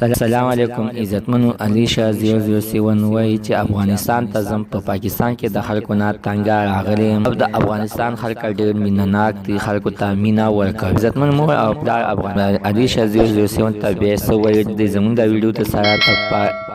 سلام علیکم عزتمنو. علي شاه 007 وایي چې افغانستان ته ځم. په پاکستان کې د خلکو نه تنګه راغلی یم او د افغانستان خلک ډېر مینه ناک دي، خلکو ته مینه ورکوي. عزتمن مور او پلار افغان علي شاه 007 ته بیا څه وایي د زموږ د ویډیو ته سره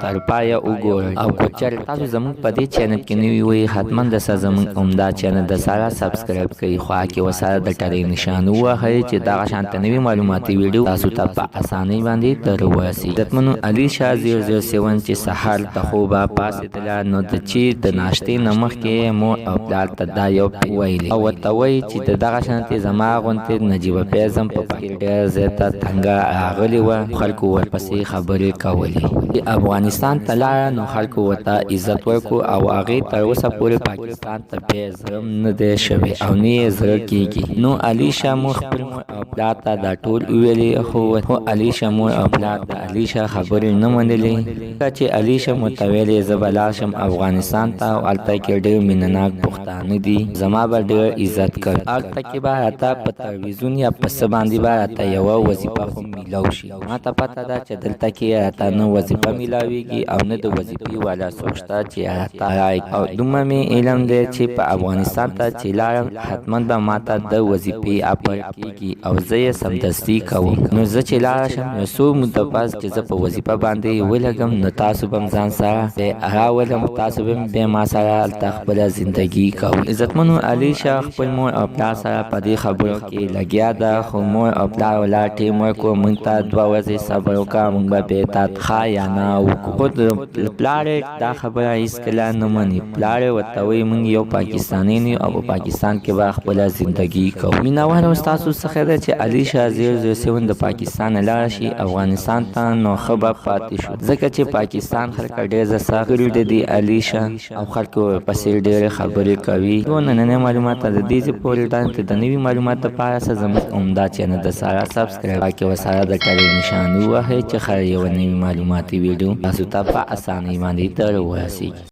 تر پایه وګورئ. او که چېرې تاسو زموږ په دې چینل کې نوي وئ حتما د زموږ عمده چینل د سره سبسکرایب کړئ، خوا کې ورسره د ټرې نشان ووهئ چې دغه شانته نوي معلوماتي ویډیو تاسو ته په اسانۍ باندې در ورسي. عزتمنو، علي شاه 007 چې سهار د خوبه پاڅېدله نو د چې د ناشتې نه مخکې مور او پلار ته دا یو ویلي او ورته وایي چې د دغه شانتې زما غوندې نجیبه پیزم په پاکستان ډېر ځای ته تنګه راغلې وه. خلکو ورپسې خبرې کولې. افغانستان ته لاړه نو خلکو ورته عزت ورکړو او هغې تر اوسه پورې پاکستان ته بیا زړه نه دی شوی او نه یې زړه کېږي. نو علي شاه مور خپل مور او پلار ته دا ټول وویلې، خو علي شاه مور او پلار د علي شاه خبرې نه منلې. کله چې علي شاه ورته ویلې زه به لاړ شم افغانستان ته او هلته کې ډېر مینه ناک پښتانه دي، زما به ډېر عزت کوي، هلته کې به راته په تلویزیون یا په څه باندې به راته یوه وظیفه خو میلاو شي. ما ته پته ده چې دلته کې راته نه وظیفه میلاویږي او نه د وظیفې والا څوک شته چې راته رایږي. او دومره مې علم دی چې په افغانستان ته چې لاړم حتما به ما ته د وظیفې اپر کېږي او زه یې سمدستي کوم. نو زه چې لاړه شم یو څو موده پس چې زه په وظیفه باندې ولګم نو تاسو به م ځان سره راولم، تاسو به بیا ما سره هلته خپله زندګي کوئ. عزتمنو، علي شاه خپل مور او پلار سره په دې خبرو کې لګیا ده، خو مور او پلار ولا ټیم ورکړو موږ ته 2 ورځې صبر وکړه، موږ به بیا تا ښه یا نه وکړو. خو د پلار دا خبره هېڅکله نه مني. پلار یې ورته وایي موږ یو پاکستانیان یو او په پاکستان کې به خپله زندګي کوو. مینهوالو ستاسو څخه ده چې علي شاه 007 د پاکستان نه لاړ شي افغانستان ته نو ښه به پاتې شو، ځکه چې پاکستان خلک ډېر زسا کړي دي دي شاه او خلکو پسې ډېرې خبرې کوي. نو نننۍ معلومات د دې ځای پورې ته د نوي معلومات لپاره زموږ عمده چینل د سره سبسکرایب کې ورسره د ټرې نشان ووهئ چې یوه نوي معلوماتي ویډیو تاسو ته په اسانۍ باندې در ورسیږي.